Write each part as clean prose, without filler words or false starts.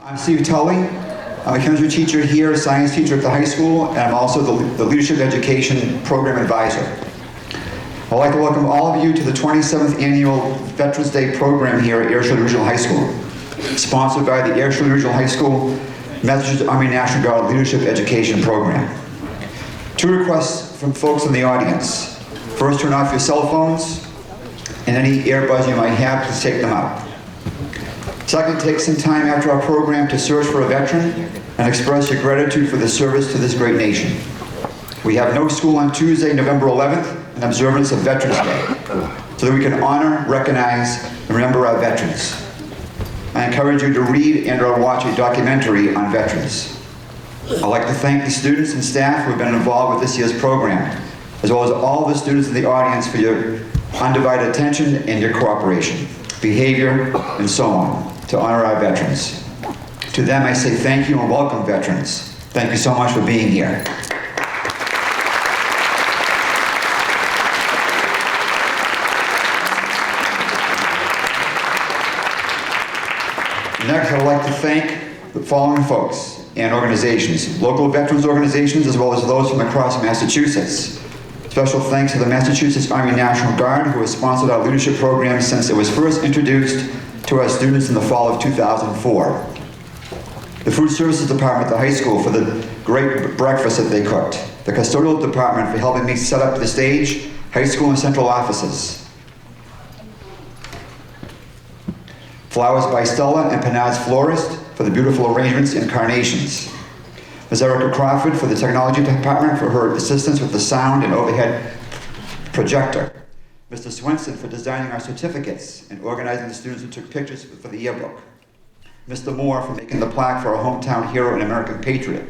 I'm Steve Tully. I'm a chemistry teacher here, science teacher at the high school, and I'm also the Leadership Education Program Advisor. I'd like to welcome all of you to the 27th Annual Veterans Day program here at ASRHS Regional High School, sponsored by the ASRHS Regional High School Massachusetts Army National Guard Leadership Education Program. Two requests from folks in the audience. First, turn off your cell phones, and any earbuds you might have, please take them out. Second, take some time after our program to search for a veteran and express your gratitude for the service to this great nation. We have no school on Tuesday, November 11th, in observance of Veterans Day, so that we can honor, recognize, and remember our veterans. I encourage you to read and/or watch a documentary on veterans. I'd like to thank the students and staff who have been involved with this year's program, as well as all the students in the audience for your undivided attention and your cooperation, behavior, and so on, to honor our veterans. To them, I say thank you and welcome, veterans. Thank you so much for being here. Next, I'd like to thank the following folks and organizations, local veterans organizations, as well as those from across Massachusetts. Special thanks to the Massachusetts Army National Guard, who has sponsored our leadership program since it was first introduced to our students in the fall of 2004. The Food Services Department at the high school for the great breakfast that they cooked. The Custodial Department for helping me set up the stage, high school and central offices. Flowers by Stella and Penard's Florist for the beautiful arrangements and carnations. Ms. Erica Crawford for the Technology Department for her assistance with the sound and overhead projector. Mr. Swenson for designing our certificates and organizing the students who took pictures for the yearbook. Mr. Moore for making the plaque for our hometown hero and American patriot,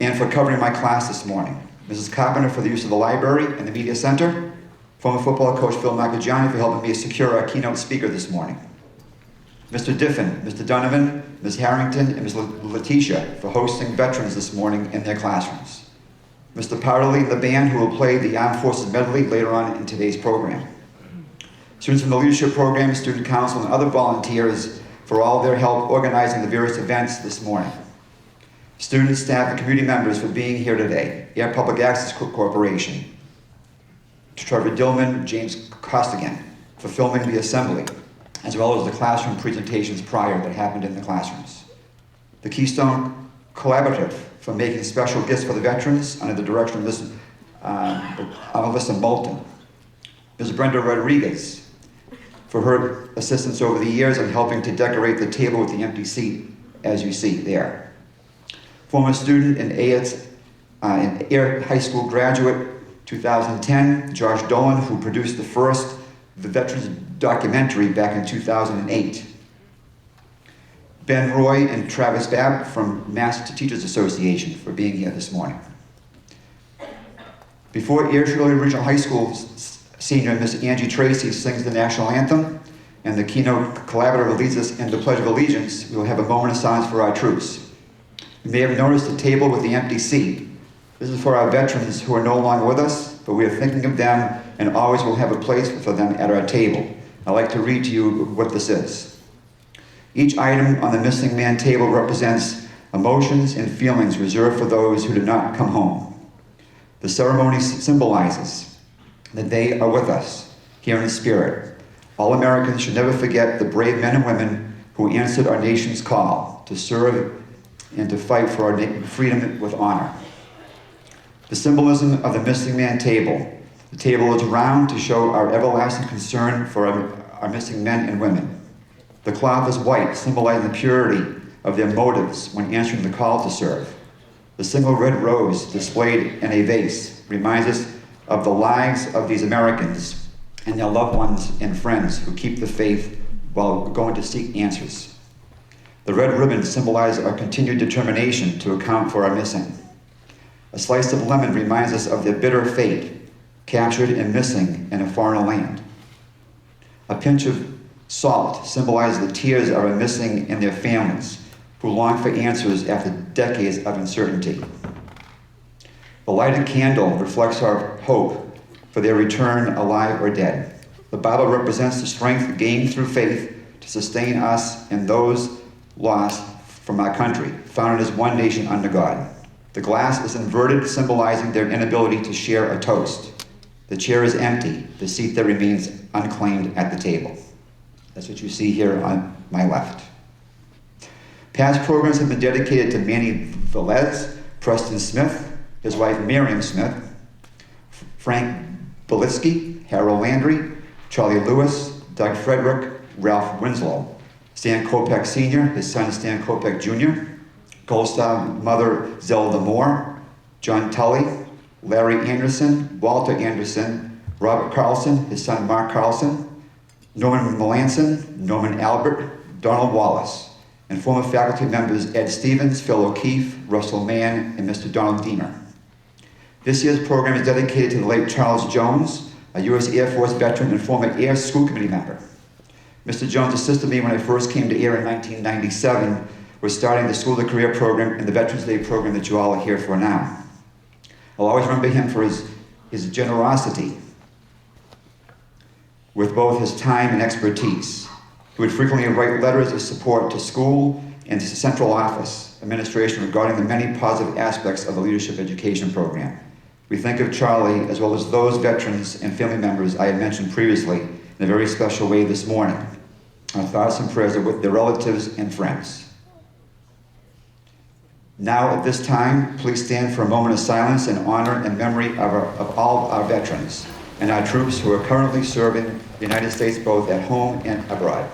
and for covering my class this morning. Mrs. Carpenter for the use of the library and the media center. Former football coach Phil Maccagiani for helping me secure our keynote speaker this morning. Mr. Diffin, Mr. Donovan, Ms. Harrington, and Ms. Letitia for hosting veterans this morning in their classrooms. Mr. Powderly and the band who will play the Armed Forces Medley later on in today's program. Students from the leadership program, student council, and other volunteers for all their help organizing the various events this morning. Students, staff, and community members for being here today. Air Public Access Corporation. Trevor Dillman, James Costigan for filming the assembly, as well as the classroom presentations prior that happened in the classrooms. The Keystone Collaborative for making special gifts for the veterans under the direction of Ms. Alyssa Moulton. Ms. Brenda Rodriguez for her assistance over the years in helping to decorate the table with the empty seat, as you see there. Former student and Air High School graduate 2010, Josh Dolan, who produced the Veterans documentary back in 2008. Ben Roy and Travis Babb from Mass Teachers Association for being here this morning. Before ASRHS Regional High School senior Miss Angie Tracy sings the national anthem and the keynote collaborator leads us in the Pledge of Allegiance, we will have a moment of silence for our troops. You may have noticed the table with the empty seat. This is for our veterans who are no longer with us, but we are thinking of them and always will have a place for them at our table. I'd like to read to you what this is. Each item on the missing man table represents emotions and feelings reserved for those who did not come home. The ceremony symbolizes that they are with us here in spirit. All Americans should never forget the brave men and women who answered our nation's call to serve and to fight for our freedom with honor. The symbolism of the missing man table. The table is round to show our everlasting concern for our missing men and women. The cloth is white, symbolizing the purity of their motives when answering the call to serve. The single red rose displayed in a vase reminds us of the lives of these Americans and their loved ones and friends who keep the faith while going to seek answers. The red ribbon symbolizes our continued determination to account for our missing. A slice of lemon reminds us of their bitter fate, captured and missing in a foreign land. A pinch of salt symbolizes the tears of our missing and their families, who long for answers after decades of uncertainty. The lighted candle reflects our hope for their return alive or dead. The Bible represents the strength gained through faith to sustain us and those lost from our country, founded as one nation under God. The glass is inverted, symbolizing their inability to share a toast. The chair is empty, the seat that remains unclaimed at the table. That's what you see here on my left. Past programs have been dedicated to Manny Velez, Preston Smith, his wife Miriam Smith, Frank Belitsky, Harold Landry, Charlie Lewis, Doug Frederick, Ralph Winslow, Stan Kopek Sr., his son Stan Kopek Jr., Gold Star mother Zelda Moore, John Tully, Larry Anderson, Walter Anderson, Robert Carlson, his son Mark Carlson, Norman Melanson, Norman Albert, Donald Wallace, and former faculty members Ed Stevens, Phil O'Keefe, Russell Mann, and Mr. Donald Deemer. This year's program is dedicated to the late Charles Jones, a U.S. Air Force veteran and former Air School Committee member. Mr. Jones assisted me when I first came to Air in 1997 with starting the School to Career program and the Veterans Day program that you all are here for now. I'll always remember him for his generosity with both his time and expertise. He would frequently write letters of support to school and to central office administration regarding the many positive aspects of the leadership education program. We think of Charlie, as well as those veterans and family members I had mentioned previously, in a very special way this morning. Our thoughts and prayers are with their relatives and friends. Now, at this time, please stand for a moment of silence in honor and memory of all our veterans and our troops who are currently serving the United States both at home and abroad.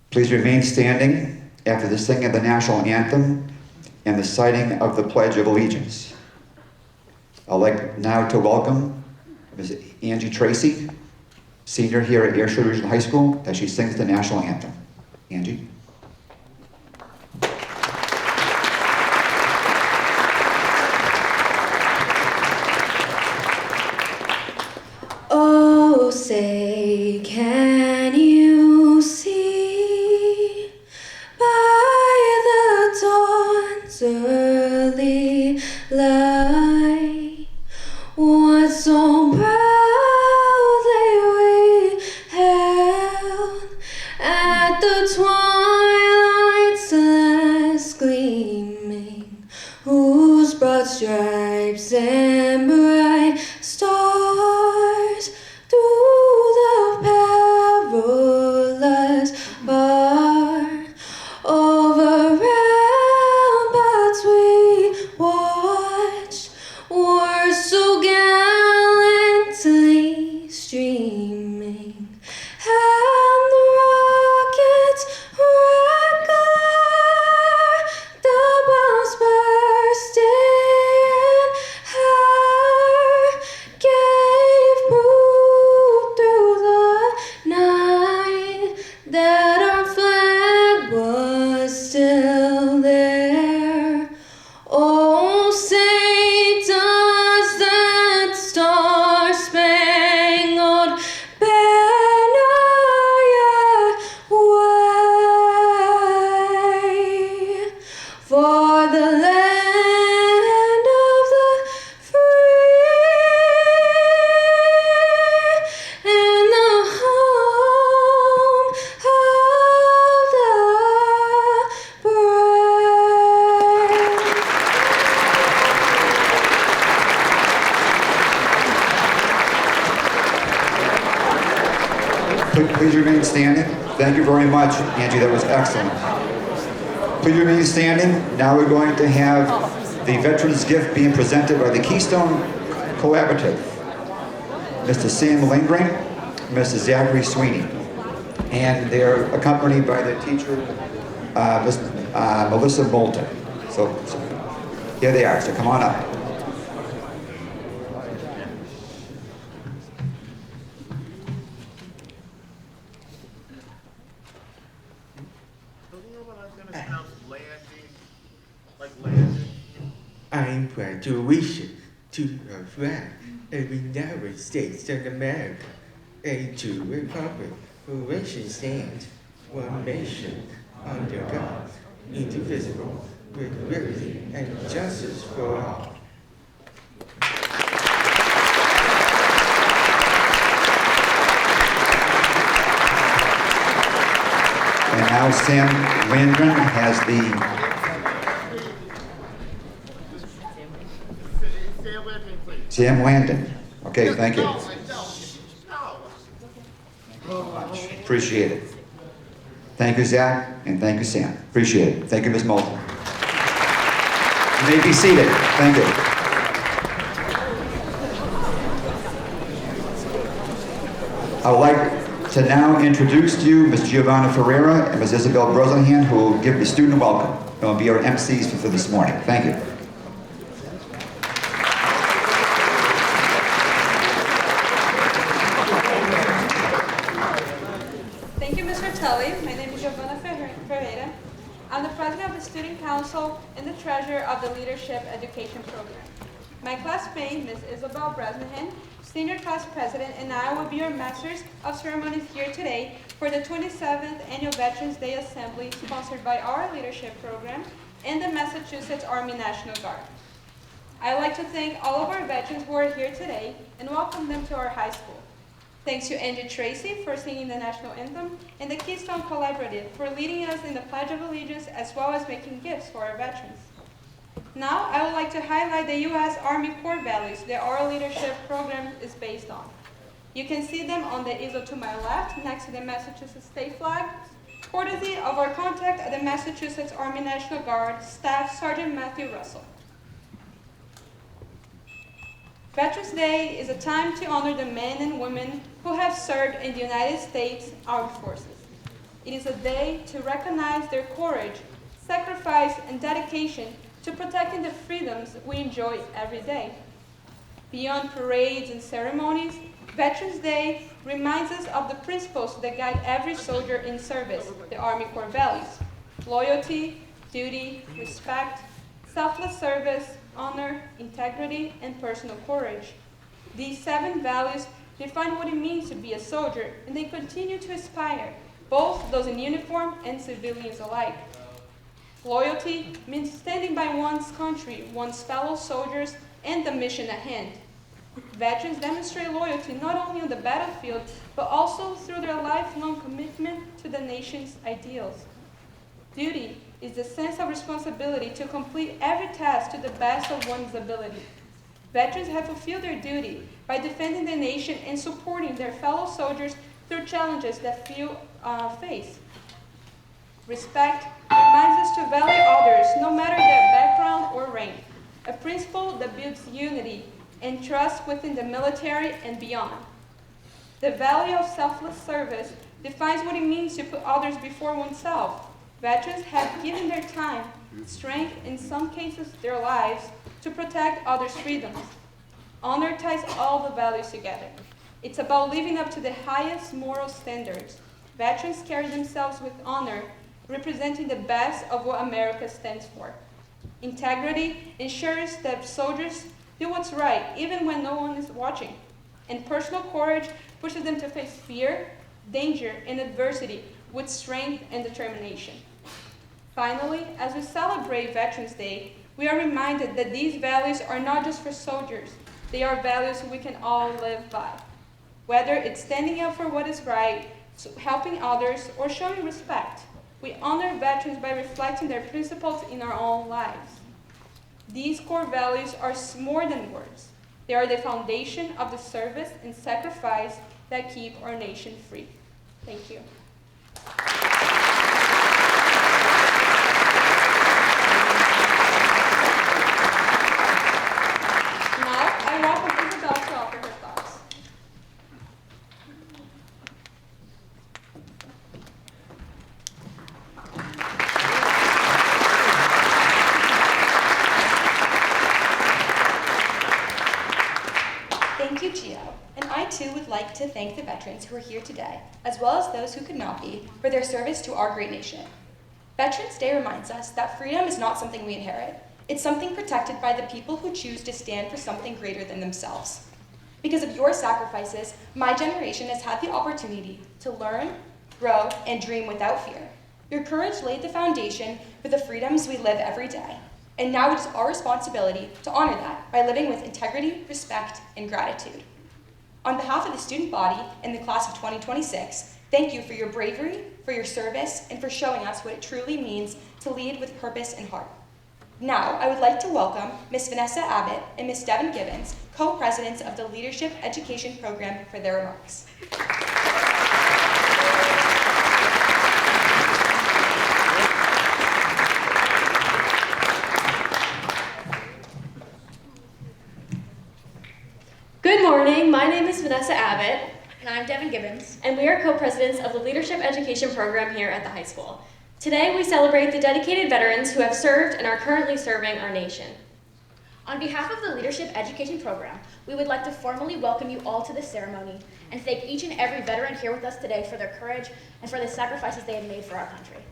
Please remain standing after the singing of the national anthem and the citing of the Pledge of Allegiance. I'd like now to welcome Ms. Angie Tracy, senior here at Ayrshire Regional High School, as she sings the national anthem. Angie. Oh, say, can you see by the dawn's early light what so proudly we held at the twilight's last gleaming, whose broad stripes and bright stars through the perilous bar over ramparts we watched were so gallantly streaming, and the rockets red glare, the bombs bursting high, gave proof through the night that our flag was still there. Oh, say does that star-spangled banner yet wave for the land of the free and the home of the brave. Please remain standing. Thank you very much, Angie. That was excellent. Please remain standing. Now we're going to have the Veterans Gift being presented by the Keystone Collaborative. Mr. Sam Lindgren, Mr. Zachary Sweeney. And they're accompanied by their teacher, Miss Melissa Moulton. So here they are, so come on up. I pledge allegiance to the flag of the United States of America and to the republic for which it stands, one nation, under God, indivisible, with liberty and justice for all. And now Sam Landron has the Sam Landon. Okay, thank you. Appreciate it. Thank you, Zach, and thank you, Sam. Appreciate it. Thank you, Ms. Moulton. You may be seated. Thank you. I would like to now introduce to you Ms. Giovanna Ferreira and Ms. Isabel Brosnahan, who will give the student welcome and will be our MCs for this morning. Thank you. Thank you, Mr. Tully. My name is Giovanna Ferreira. I'm the president of the Student Council and the treasurer of the Leadership Education Program. My classmate, Ms. Isabel Brosnahan, senior class president, and I will be your masters of ceremonies here today for the 27th Annual Veterans Day Assembly sponsored by our leadership program and the Massachusetts Army National Guard. I'd like to thank all of our veterans who are here today and welcome them to our high school. Thanks to Angie Tracy for singing the national anthem and the Keystone Collaborative for leading us in the Pledge of Allegiance as well as making gifts for our veterans. Now, I would like to highlight the U.S. Army core values that our leadership program is based on. You can see them on the easel to my left next to the Massachusetts state flag, courtesy of our contact at the Massachusetts Army National Guard, Staff Sergeant Matthew Russell. Veterans Day is a time to honor the men and women who have served in the United States Armed Forces. It is a day to recognize their courage, sacrifice, and dedication to protecting the freedoms we enjoy every day. Beyond parades and ceremonies, Veterans Day reminds us of the principles that guide every soldier in service, the Army core values: loyalty, duty, respect, selfless service, honor, integrity, and personal courage. These 7 values define what it means to be a soldier, and they continue to inspire both those in uniform and civilians alike. Loyalty means standing by one's country, one's fellow soldiers, and the mission at hand. Veterans demonstrate loyalty not only on the battlefield, but also through their lifelong commitment to the nation's ideals. Duty is the sense of responsibility to complete every task to the best of one's ability. Veterans have fulfilled their duty by defending the nation and supporting their fellow soldiers through challenges that few face. Respect reminds us to value others no matter their background or rank, a principle that builds unity and trust within the military and beyond. The value of selfless service defines what it means to put others before oneself. Veterans have given their time, strength, in some cases their lives, to protect others' freedoms. Honor ties all the values together. It's about living up to the highest moral standards. Veterans carry themselves with honor, representing the best of what America stands for. Integrity ensures that soldiers do what's right, even when no one is watching. And personal courage pushes them to face fear, danger, and adversity with strength and determination. Finally, as we celebrate Veterans Day, we are reminded that these values are not just for soldiers. They are values we can all live by. Whether it's standing up for what is right, helping others, or showing respect, we honor veterans by reflecting their principles in our own lives. These core values are more than words. They are the foundation of the service and sacrifice that keep our nation free. Thank you. Now, I welcome Isabel to offer her thoughts. Thank you, Gio. And I too would like to thank the veterans who are here today, as well as those who could not be, for their service to our great nation. Veterans Day reminds us that freedom is not something we inherit. It's something protected by the people who choose to stand for something greater than themselves. Because of your sacrifices, my generation has had the opportunity to learn, grow, and dream without fear. Your courage laid the foundation for the freedoms we live every day, and now it is our responsibility to honor that by living with integrity, respect, and gratitude. On behalf of the student body and the class of 2026, thank you for your bravery, for your service, and for showing us what it truly means to lead with purpose and heart. Now, I would like to welcome Ms. Vanessa Abbott and Ms. Devin Gibbons, co-presidents of the Leadership Education Program, for their remarks. Good morning, my name is Vanessa Abbott, And I'm Devin Gibbons. and we are co-presidents of the Leadership Education Program here at the high school. Today, we celebrate the dedicated veterans who have served and are currently serving our nation. On behalf of the Leadership Education Program, we would like to formally welcome you all to this ceremony and thank each and every veteran here with us today for their courage and for the sacrifices they have made for our country.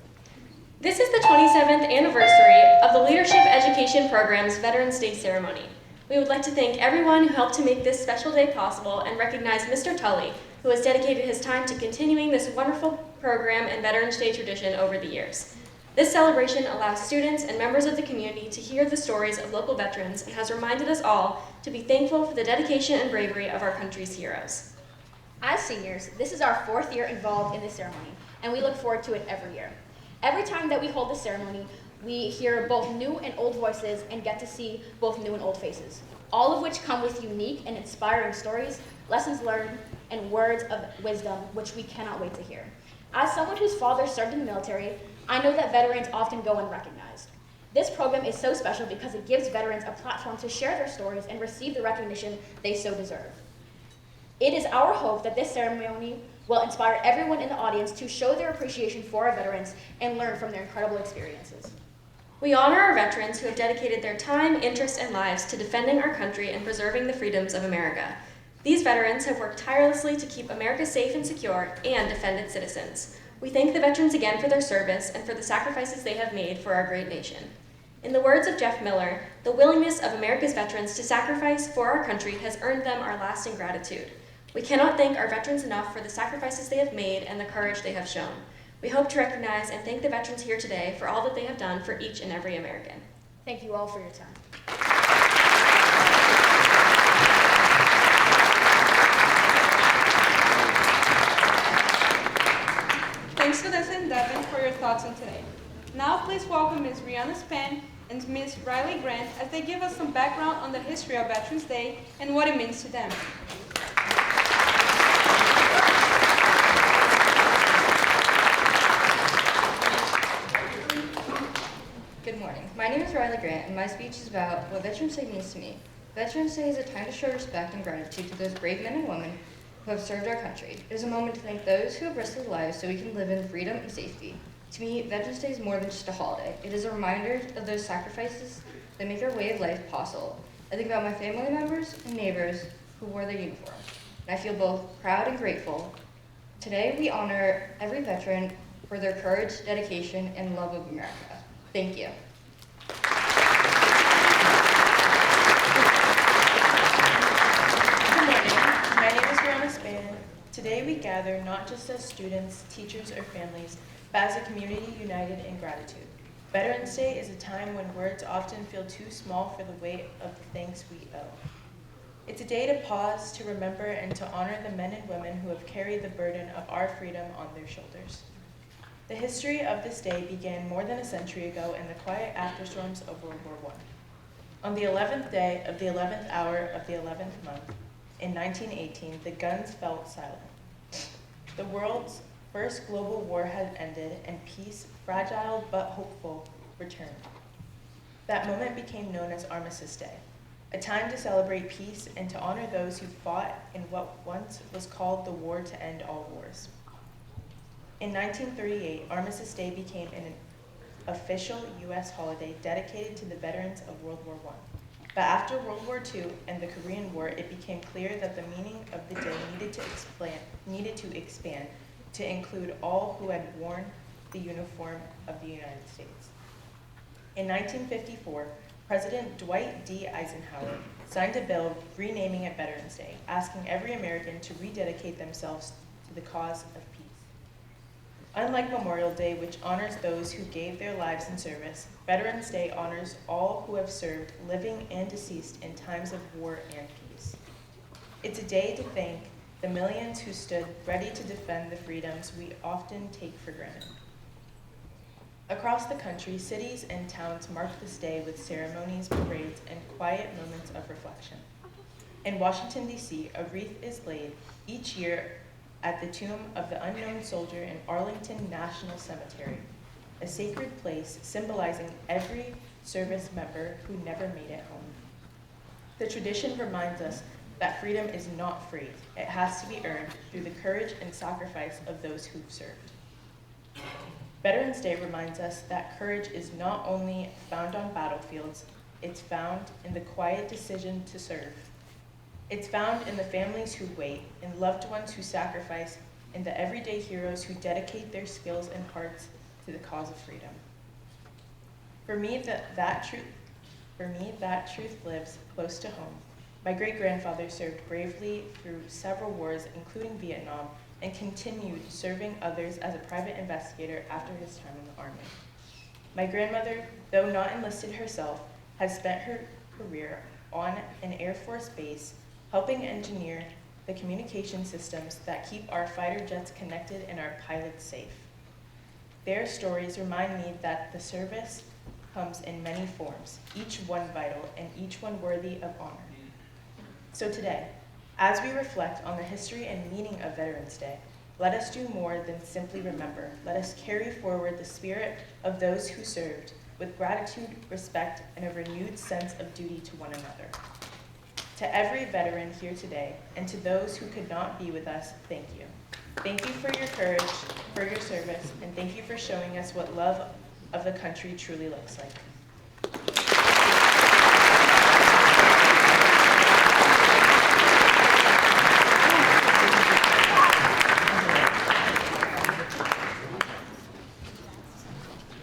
This is the 27th anniversary of the Leadership Education Program's Veterans Day ceremony. We would like to thank everyone who helped to make this special day possible and recognize Mr. Tully, who has dedicated his time to continuing this wonderful program and Veterans Day tradition over the years. This celebration allows students and members of the community to hear the stories of local veterans and has reminded us all to be thankful for the dedication and bravery of our country's heroes. As seniors, this is our 4th year involved in this ceremony, and we look forward to it every year. Every time that we hold this ceremony, we hear both new and old voices and get to see both new and old faces, all of which come with unique and inspiring stories, lessons learned, and words of wisdom, which we cannot wait to hear. As someone whose father served in the military, I know that veterans often go unrecognized. This program is so special because it gives veterans a platform to share their stories and receive the recognition they so deserve. It is our hope that this ceremony will inspire everyone in the audience to show their appreciation for our veterans and learn from their incredible experiences. We honor our veterans who have dedicated their time, interest, and lives to defending our country and preserving the freedoms of America. These veterans have worked tirelessly to keep America safe and secure and defend its citizens. We thank the veterans again for their service and for the sacrifices they have made for our great nation. In the words of Jeff Miller, the willingness of America's veterans to sacrifice for our country has earned them our lasting gratitude. We cannot thank our veterans enough for the sacrifices they have made and the courage they have shown. We hope to recognize and thank the veterans here today for all that they have done for each and every American. Thank you all for your time. Thanks Vanessa and Devin for your thoughts on today. Now please welcome Ms. Brianna Span and Ms. Riley Grant as they give us some background on the history of Veterans Day and what it means to them. Good morning. My name is Riley Grant, and my speech is about what Veterans Day means to me. Veterans Day is a time to show respect and gratitude to those brave men and women who have served our country. It is a moment to thank those who have risked their lives so we can live in freedom and safety. To me, Veterans Day is more than just a holiday. It is a reminder of those sacrifices that make our way of life possible. I think about my family members and neighbors who wore their uniform, and I feel both proud and grateful. Today, we honor every veteran for their courage, dedication, and love of America. Thank you. Good morning. My name is Brianna Span. Today we gather not just as students, teachers, or families, but as a community united in gratitude. Veterans Day is a time when words often feel too small for the weight of the things we owe. It's a day to pause, to remember, and to honor the men and women who have carried the burden of our freedom on their shoulders. The history of this day began more than a century ago in the quiet afterstorms of World War I. On the 11th day of the 11th hour of the 11th month, in 1918, the guns fell silent. The world's first global war had ended, and peace, fragile but hopeful, returned. That moment became known as Armistice Day, a time to celebrate peace and to honor those who fought in what once was called the war to end all wars. In 1938, Armistice Day became an official U.S. holiday dedicated to the veterans of World War I. But after World War II and the Korean War, it became clear that the meaning of the day needed to expand to include all who had worn the uniform of the United States. In 1954, President Dwight D. Eisenhower signed a bill renaming it Veterans Day, asking every American to rededicate themselves to the cause of peace. Unlike Memorial Day, which honors those who gave their lives in service, Veterans Day honors all who have served, living and deceased, in times of war and peace. It's a day to thank the millions who stood ready to defend the freedoms we often take for granted. Across the country, cities and towns mark this day with ceremonies, parades, and quiet moments of reflection. In Washington, D.C., a wreath is laid each year at the tomb of the unknown soldier in Arlington National Cemetery, a sacred place symbolizing every service member who never made it home. The tradition reminds us that freedom is not free. It has to be earned through the courage and sacrifice of those who've served. Veterans Day reminds us that courage is not only found on battlefields, it's found in the quiet decision to serve. It's found in the families who wait, in loved ones who sacrifice, in the everyday heroes who dedicate their skills and hearts to the cause of freedom. For me, that truth lives close to home. My great-grandfather served bravely through several wars, including Vietnam, and continued serving others as a private investigator after his time in the Army. My grandmother, though not enlisted herself, has spent her career on an Air Force base helping engineer the communication systems that keep our fighter jets connected and our pilots safe. Their stories remind me that the service comes in many forms, each one vital and each one worthy of honor. So today, as we reflect on the history and meaning of Veterans Day, let us do more than simply remember. Let us carry forward the spirit of those who served with gratitude, respect, and a renewed sense of duty to one another. To every veteran here today, and to those who could not be with us, thank you. Thank you for your courage, for your service, and thank you for showing us what love of the country truly looks like.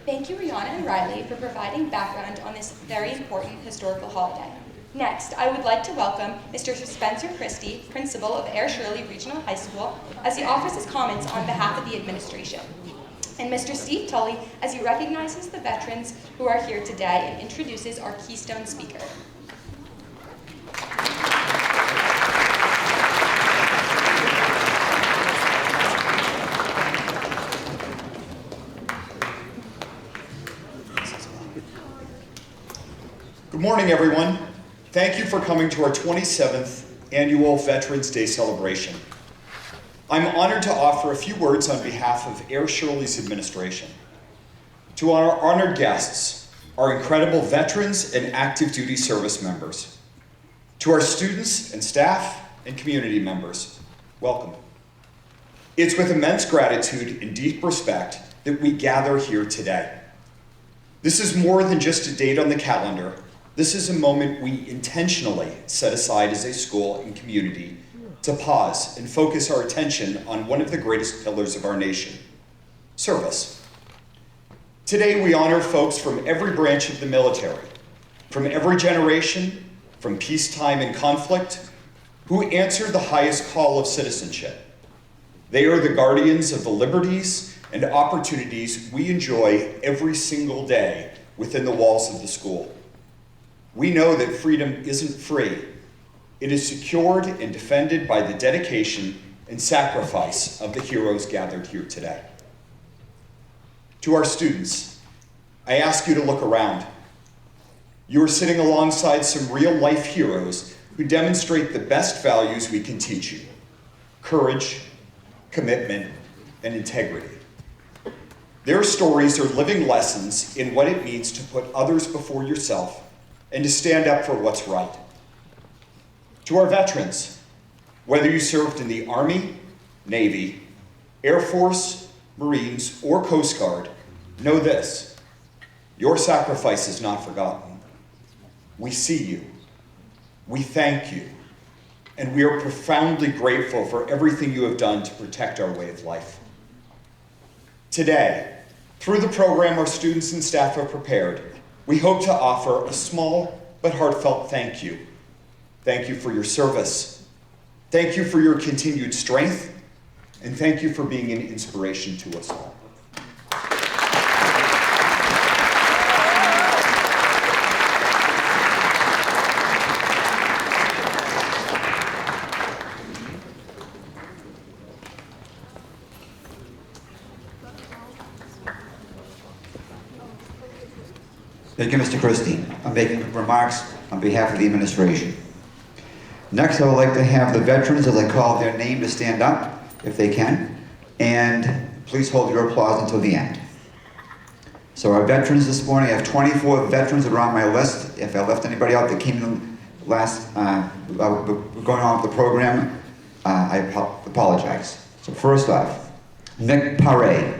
Thank you, Rihanna and Riley, for providing background on this very important historical holiday. Next, I would like to welcome Mr. Spencer Christie, principal of Air Shirley Regional High School, as he offers his comments on behalf of the administration, and Mr. Steve Tully as he recognizes the veterans who are here today and introduces our Keystone speaker. Good morning, everyone. Thank you for coming to our 27th annual Veterans Day celebration. I'm honored to offer a few words on behalf of Air Shirley's administration. To our honored guests, our incredible veterans and active duty service members. To our students and staff and community members, welcome. It's with immense gratitude and deep respect that we gather here today. This is more than just a date on the calendar. This is a moment we intentionally set aside as a school and community to pause and focus our attention on one of the greatest pillars of our nation, service. Today we honor folks from every branch of the military, from every generation, from peacetime and conflict, who answer the highest call of citizenship. They are the guardians of the liberties and opportunities we enjoy every single day within the walls of the school. We know that freedom isn't free. It is secured and defended by the dedication and sacrifice of the heroes gathered here today. To our students, I ask you to look around. You are sitting alongside some real-life heroes who demonstrate the best values we can teach you: courage, commitment, and integrity. Their stories are living lessons in what it means to put others before yourself and to stand up for what's right. To our veterans, whether you served in the Army, Navy, Air Force, Marines, or Coast Guard, know this: your sacrifice is not forgotten. We see you, we thank you, and we are profoundly grateful for everything you have done to protect our way of life. Today, through the program our students and staff have prepared, we hope to offer a small but heartfelt thank you. Thank you for your service. Thank you for your continued strength. And thank you for being an inspiration to us all. Thank you, Mr. Christie. I'm making remarks on behalf of the administration. Next, I would like to have the veterans, as I call their name, to stand up, if they can, and please hold your applause until the end. So our veterans this morning, I have 24 veterans that are on my list. If I left anybody out that came in last, going on with the program, I apologize. So first off, Nick Paré,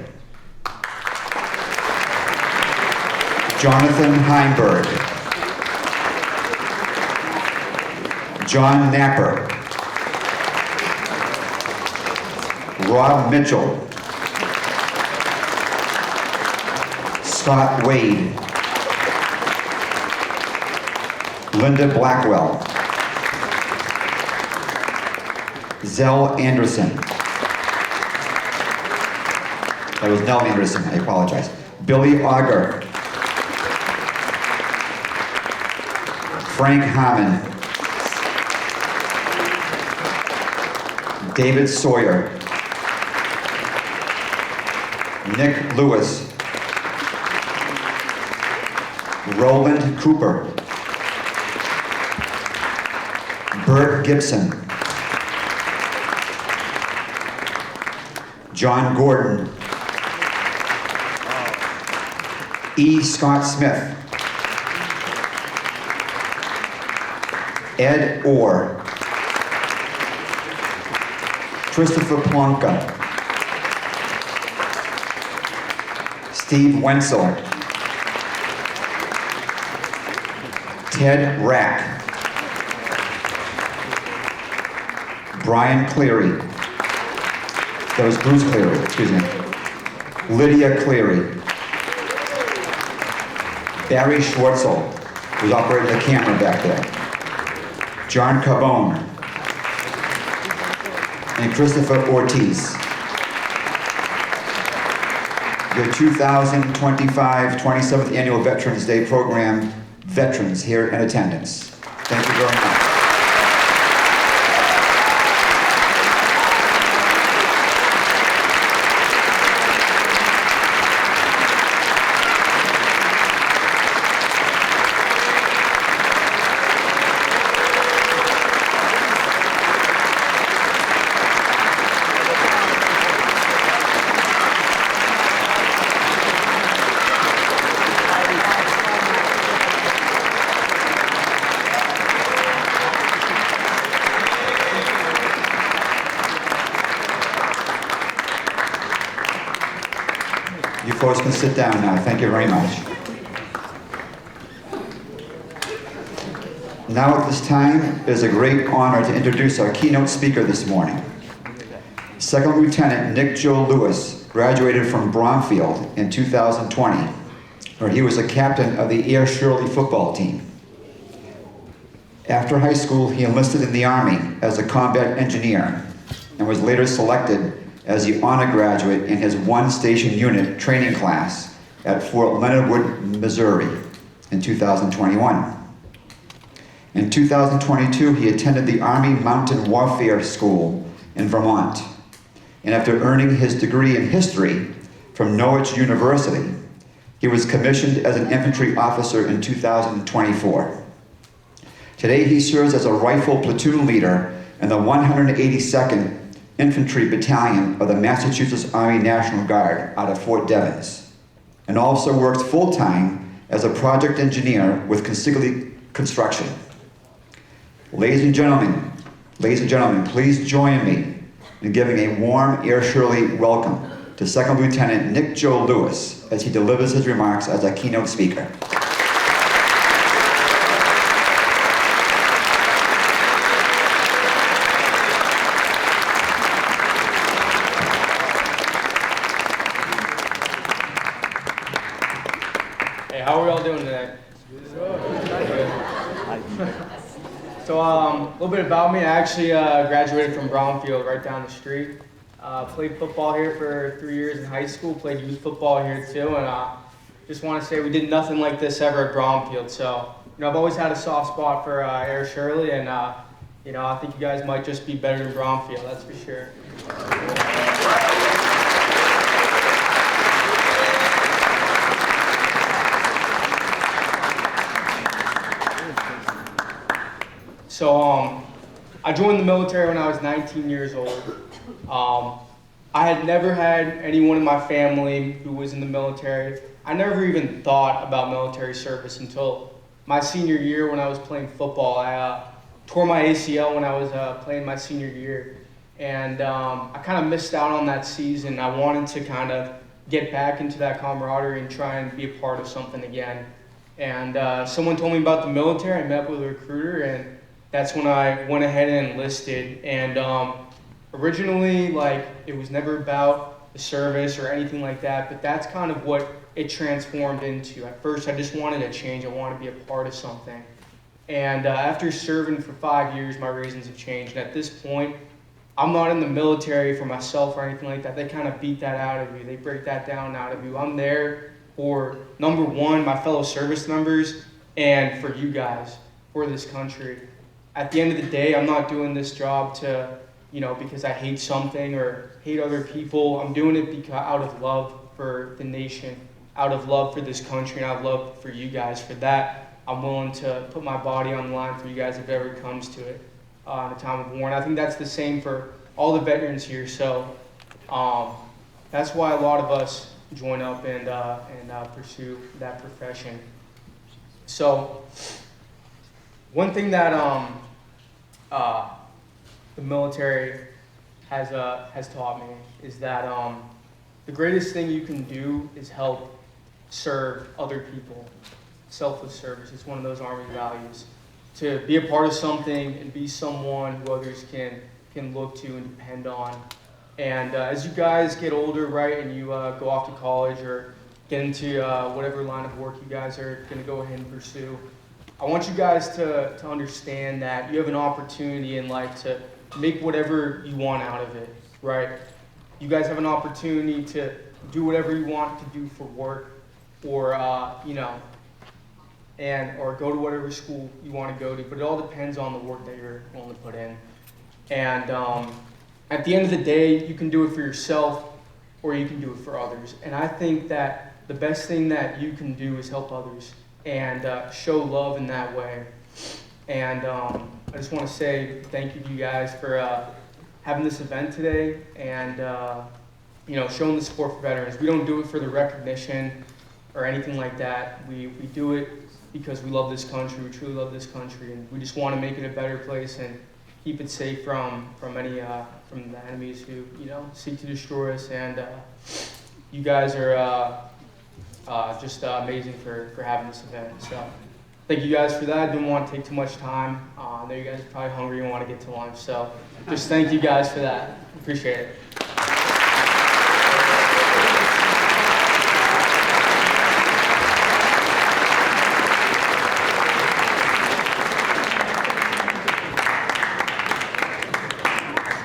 Jonathan Heinberg, John Napper, Rob Mitchell, Scott Wade, Linda Blackwell, Zell Anderson. That was Nell Anderson, I apologize. Billy Auger, Frank Hammond, David Sawyer, Nick Lewis, Roland Cooper, Bert Gibson, John Gordon, E. Scott Smith, Ed Orr, Christopher Plonka, Steve Wenzel, Ted Rack, Brian Cleary, that was Bruce Cleary, excuse me, Lydia Cleary, Barry Schwartzel, who's operating the camera back there, John Carbone, and Christopher Ortiz. Your 2025 27th Annual Veterans Day Program veterans here in attendance. Thank you very much. You folks can sit down now. Thank you very much. Now at this time, it is a great honor to introduce our keynote speaker this morning. Second Lieutenant Nick Joe Lewis graduated from Bromfield in 2020, where he was a captain of the Air Shirley football team. After high school, he enlisted in the Army as a combat engineer and was later selected as the honor graduate in his one-station unit training class at Fort Leonard Wood, Missouri in 2021. In 2022, he attended the Army Mountain Warfare School in Vermont. And after earning his degree in history from Norwich University, he was commissioned as an infantry officer in 2024. Today, he serves as a rifle platoon leader in the 182nd Infantry Battalion of the Massachusetts Army National Guard out of Fort Devens, and also works full-time as a project engineer with Consigli Construction. Ladies and gentlemen, please join me in giving a warm Air Shirley welcome to Second Lieutenant Nick Joe Lewis as he delivers his remarks as our keynote speaker. How are we all doing today? So a little bit about me. I actually graduated from Bromfield right down the street. Played football here for 3 years in high school, played youth football here too, and just want to say we did nothing like this ever at Bromfield. So, I've always had a soft spot for Air Shirley, and I think you guys might just be better than Bromfield, that's for sure. I joined the military when I was 19 years old. I had never had anyone in my family who was in the military. I never even thought about military service until my senior year when I was playing football. I tore my ACL when I was playing my senior year. And I kind of missed out on that season. I wanted to kind of get back into that camaraderie and try and be a part of something again. And someone told me about the military. I met with a recruiter, and that's when I went ahead and enlisted. And originally, like, it was never about the service or anything like that, but that's kind of what it transformed into. At first, I just wanted a change. I wanted to be a part of something. And after serving for 5 years, my reasons have changed. And at this point, I'm not in the military for myself or anything like that. They kind of beat that out of you. They break that down out of you. I'm there for, number one, my fellow service members, and for you guys, for this country. At the end of the day, I'm not doing this job to, because I hate something or hate other people. I'm doing it because out of love for the nation, out of love for this country, and out of love for you guys. For that, I'm willing to put my body on the line for you guys if it ever comes to it in a time of war. And I think that's the same for all the veterans here. So that's why a lot of us join up and pursue that profession. So one thing that the military has taught me is that the greatest thing you can do is help serve other people. Selfless service is one of those Army values. To be a part of something and be someone who others can look to and depend on. And as you guys get older, right, and you go off to college or get into whatever line of work you guys are going to go ahead and pursue, I want you guys to understand that you have an opportunity in life to make whatever you want out of it, right? You guys have an opportunity to do whatever you want to do for work, or or go to whatever school you want to go to, but it all depends on the work that you're willing to put in. And at the end of the day, you can do it for yourself, or you can do it for others. And I think that the best thing that you can do is help others and show love in that way. And I just want to say thank you to you guys for having this event today and showing the support for veterans. We don't do it for the recognition or anything like that. We do it because we love this country. We truly love this country, and we just want to make it a better place and keep it safe from the enemies who seek to destroy us. And you guys are just amazing for having this event. So thank you guys for that. I didn't want to take too much time. I know you guys are probably hungry and want to get to lunch. So just thank you guys for that. Appreciate it.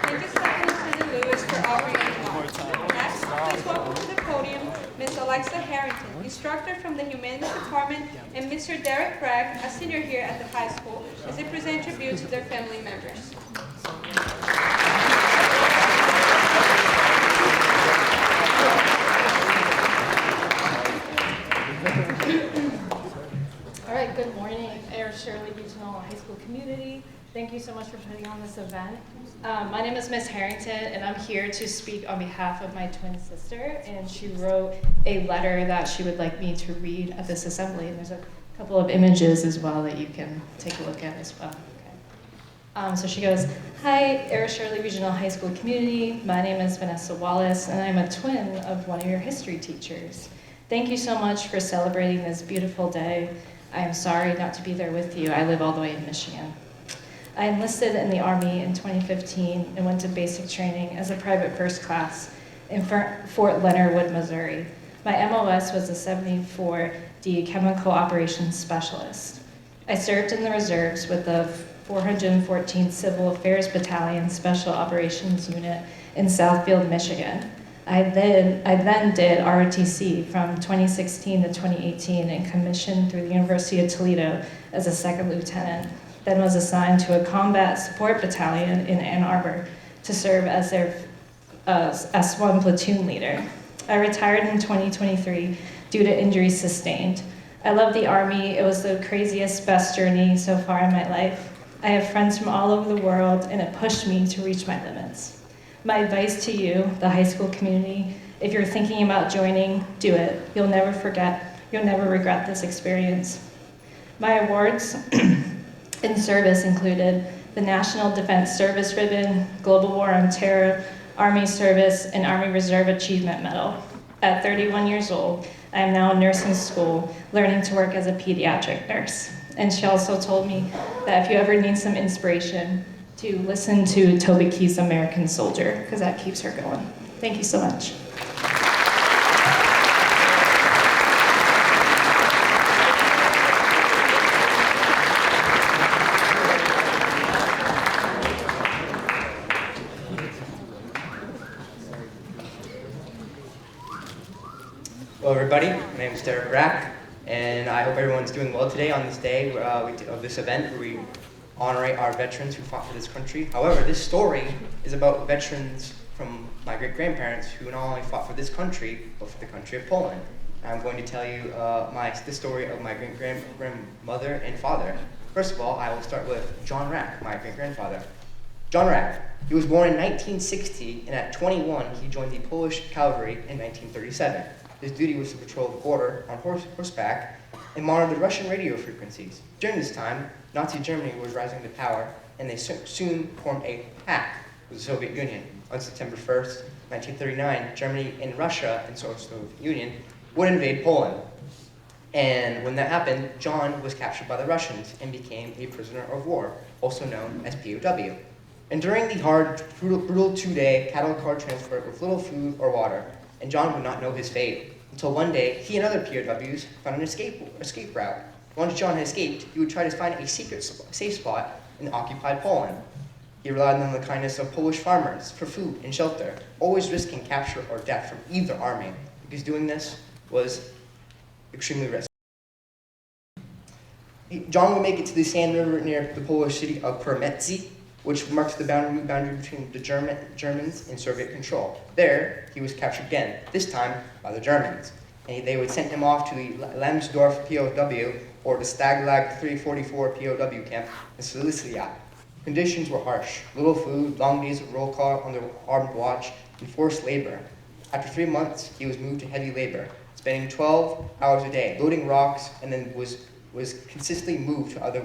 Thank you, Second Lieutenant Lewis, for offering your remarks. Next, please welcome to the podium Ms. Alexa Harrington, instructor from the Humanities Department, and Mr. Derek Bragg, a senior here at the high school, as they present tribute to their family members. All right, good morning, ASRHS Regional High School community. Thank you so much for putting on this event. My name is Ms. Harrington, and I'm here to speak on behalf of my twin sister, and she wrote a letter that she would like me to read at this assembly, and there's a couple of images as well that you can take a look at as well. Okay. So she goes, "Hi, ASRHS Regional High School community. My name is Vanessa Wallace, and I'm a twin of one of your history teachers. Thank you so much for celebrating this beautiful day. I am sorry not to be there with you. I live all the way in Michigan. I enlisted in the Army in 2015 and went to basic training as a private first class in Fort Leonard Wood, Missouri. My MOS was a 74D Chemical Operations Specialist. I served in the reserves with the 414th Civil Affairs Battalion Special Operations Unit in Southfield, Michigan. I then did ROTC from 2016 to 2018 and commissioned through the University of Toledo as a second lieutenant. Then was assigned to a combat support battalion in Ann Arbor to serve as their S1 platoon leader. I retired in 2023 due to injuries sustained. I love the Army. It was the craziest, best journey so far in my life. I have friends from all over the world, and it pushed me to reach my limits. My advice to you, the high school community, if you're thinking about joining, do it. You'll never regret this experience. My awards in service included the National Defense Service Ribbon, Global War on Terror, Army Service, and Army Reserve Achievement Medal. At 31 years old, I am now in nursing school, learning to work as a pediatric nurse. And she also told me that if you ever need some inspiration, to listen to Toby Keith's American Soldier, because that keeps her going. Thank you so much. Hello everybody, my name is Derek Rack, and I hope everyone's doing well today on this day of this event where we honor our veterans who fought for this country. However, this story is about veterans from my great-grandparents who not only fought for this country, but for the country of Poland. And I'm going to tell you the story of my great-grandmother and father. First of all, I will start with John Rack, my great-grandfather. John Rack, he was born in 1960, and at 21, he joined the Polish cavalry in 1937. His duty was to patrol the border on horseback and monitor the Russian radio frequencies. During this time, Nazi Germany was rising to power, and they soon formed a pact with the Soviet Union. On September 1st, 1939, Germany and Russia and Soviet Union would invade Poland. And when that happened, John was captured by the Russians and became a prisoner of war, also known as POW. And during the hard, brutal two-day cattle car transport with little food or water, and John would not know his fate until one day he and other POWs found an escape route. Once John had escaped, he would try to find a secret safe spot in occupied Poland. He relied on the kindness of Polish farmers for food and shelter, always risking capture or death from either army, because doing this was extremely risky. John would make it to the San River near the Polish city of Przemysl, which marks the boundary between the Germans and Soviet control. There, he was captured again, this time by the Germans. And they would send him off to the Lemsdorf POW, or the Stalag 344 POW camp in Silesia. Conditions were harsh. Little food, long days of roll call under armed watch, and forced labor. After 3 months, he was moved to heavy labor, spending 12 hours a day, loading rocks, and then was consistently moved to other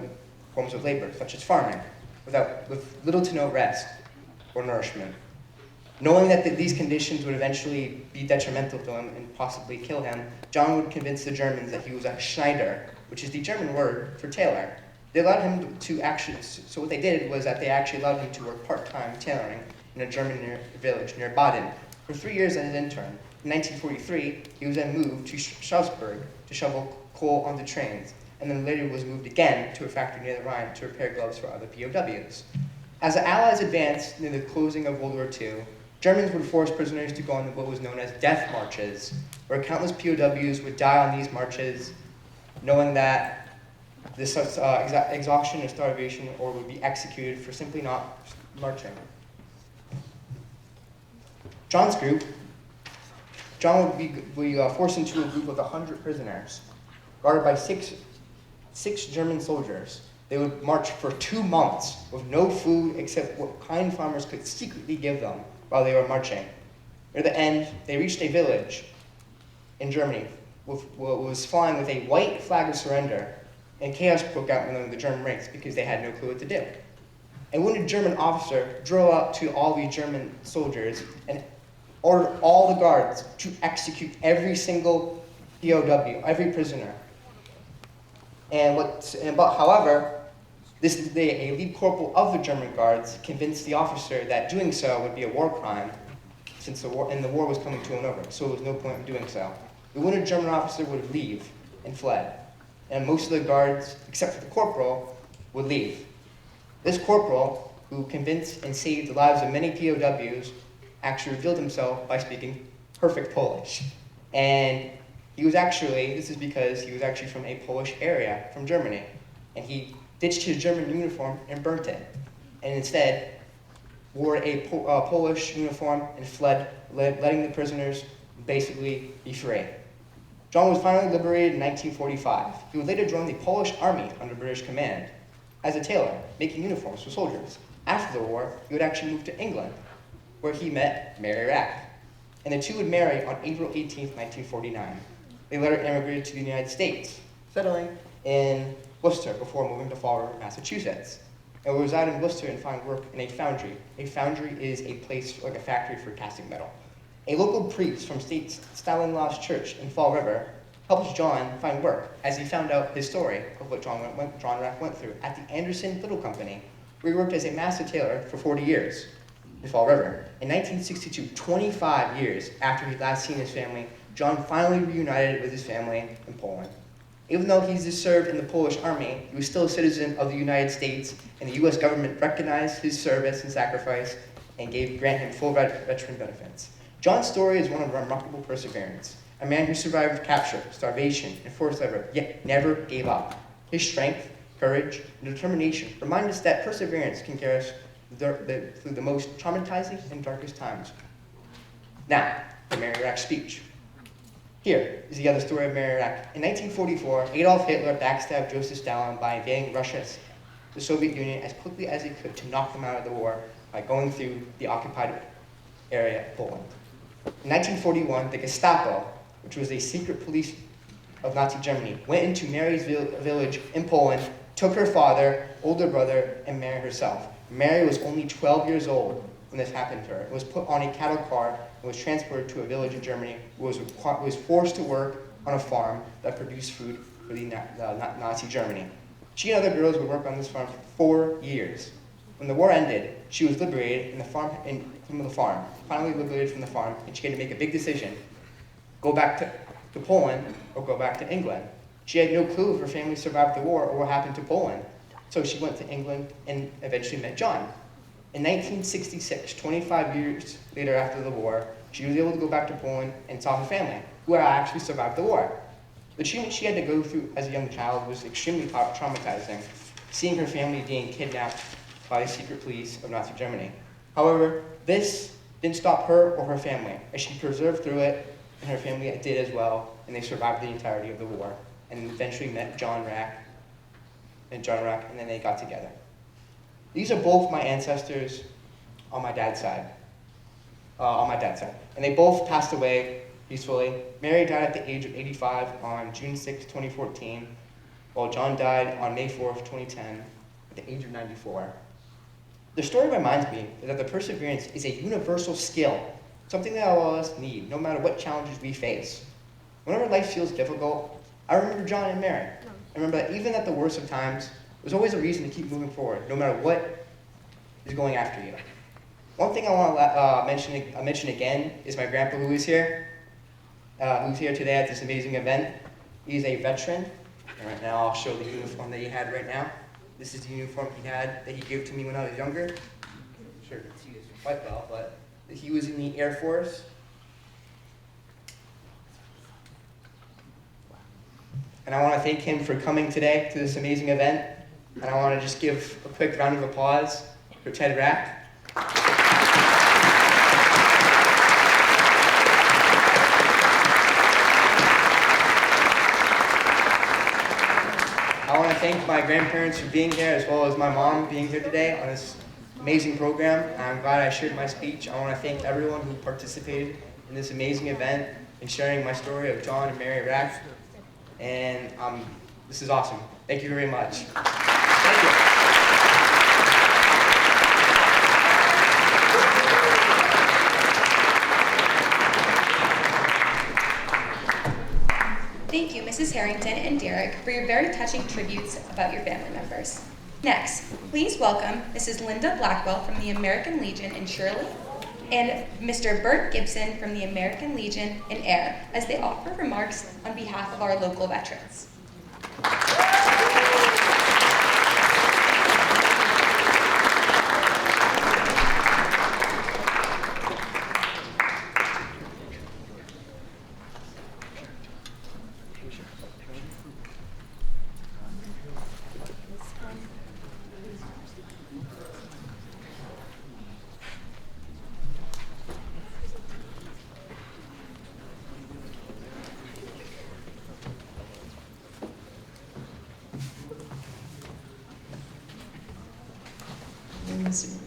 forms of labor, such as farming, with little to no rest or nourishment. Knowing that these conditions would eventually be detrimental to him and possibly kill him, John would convince the Germans that he was a Schneider, which is the German word for tailor. They allowed him to so what they did was that they actually allowed him to work part-time tailoring in a German village near Baden for 3 years as an intern. In 1943, he was then moved to Strasbourg to shovel coal onto trains, and then later was moved again to a factory near the Rhine to repair gloves for other POWs. As the Allies advanced near the closing of World War II, Germans would force prisoners to go on what was known as death marches, where countless POWs would die on these marches, knowing that this exhaustion or starvation or would be executed for simply not marching. John's group, John would be forced into a group of 100 prisoners, guarded by six German soldiers. They would march for 2 months with no food except what kind farmers could secretly give them while they were marching. Near the end, they reached a village in Germany was flying with a white flag of surrender, and chaos broke out among the German ranks because they had no clue what to do. A wounded German officer drove up to all the German soldiers and ordered all the guards to execute every single POW, every prisoner. However, a lead corporal of the German guards convinced the officer that doing so would be a war crime, since the war was coming to an over, so there was no point in doing so. The wounded German officer would leave and fled, and most of the guards, except for the corporal, would leave. This corporal, who convinced and saved the lives of many POWs, actually revealed himself by speaking perfect Polish. And this is because he was actually from a Polish area, from Germany. And he ditched his German uniform and burnt it. And instead, wore a Polish uniform and fled, letting the prisoners basically be free. John was finally liberated in 1945. He would later join the Polish army under British command. as a tailor, making uniforms for soldiers. After the war, he would actually move to England, where he met Mary Rack, and the two would marry on April 18, 1949. They later immigrated to the United States, settling in Worcester before moving to Fall River, Massachusetts. And would reside in Worcester and find work in a foundry. A foundry is a place like a factory for casting metal. A local priest from Stanislaus Church in Fall River helps John find work as he found out his story of what John Rack went through at the Anderson Fiddle Company, where he worked as a master tailor for 40 years in Fall River. In 1962, 25 years after he'd last seen his family, John finally reunited with his family in Poland. Even though he served in the Polish army, he was still a citizen of the United States, and the U.S. government recognized his service and sacrifice and grant him full veteran benefits. John's story is one of remarkable perseverance. A man who survived capture, starvation, and forced labor, yet never gave up. His strength, courage, and determination remind us that perseverance can carry us through the most traumatizing and darkest times. Now, the Mary Rack speech. Here is the other story of Mary Rack. In 1944, Adolf Hitler backstabbed Joseph Stalin by invading Russia, the Soviet Union, as quickly as he could to knock them out of the war by going through the occupied area of Poland. In 1941, the Gestapo, which was a secret police of Nazi Germany, went into Mary's village in Poland, took her father, older brother, and Mary herself. Mary was only 12 years old when this happened to her. It was put on a cattle car and was transported to a village in Germany, where was forced to work on a farm that produced food for the Nazi Germany. She and other girls would work on this farm for 4 years. When the war ended, she was liberated from the farm, finally liberated from the farm, and she had to make a big decision: go back to Poland or go back to England. She had no clue if her family survived the war or what happened to Poland. So she went to England and eventually met John. In 1966, 25 years later after the war, she was able to go back to Poland and saw her family, who had actually survived the war. The treatment she had to go through as a young child was extremely traumatizing, seeing her family being kidnapped by the secret police of Nazi Germany. However, this didn't stop her or her family, as she persevered through it, and her family did as well, and they survived the entirety of the war, and eventually met John Rack, and then they got together. These are both my ancestors on my dad's side. And they both passed away peacefully. Mary died at the age of 85 on June 6, 2014, while John died on May 4, 2010, at the age of 94. The story reminds me that the perseverance is a universal skill, something that all of us need, no matter what challenges we face. Whenever life feels difficult, I remember John and Mary. I remember that even at the worst of times, there's always a reason to keep moving forward, no matter what is going after you. One thing I want to mention again is my grandpa who's here today at this amazing event. He's a veteran, and right now I'll show the uniform that he had right now. This is the uniform he had that he gave to me when I was younger. I'm sure it's used quite well, but he was in the Air Force. And I want to thank him for coming today to this amazing event. And I want to just give a quick round of applause for Ted Rack. I want to thank my grandparents for being here, as well as my mom being here today on this amazing program. I'm glad I shared my speech. I want to thank everyone who participated in this amazing event and sharing my story of John and Mary Rack. And this is awesome. Thank you very much. Thank you. Thank you, Mrs. Harrington and Derek, for your very touching tributes about your family members. Next, please welcome Mrs. Linda Blackwell from the American Legion in Shirley and Mr. Bert Gibson from the American Legion in Air as they offer remarks on behalf of our local veterans. Mr.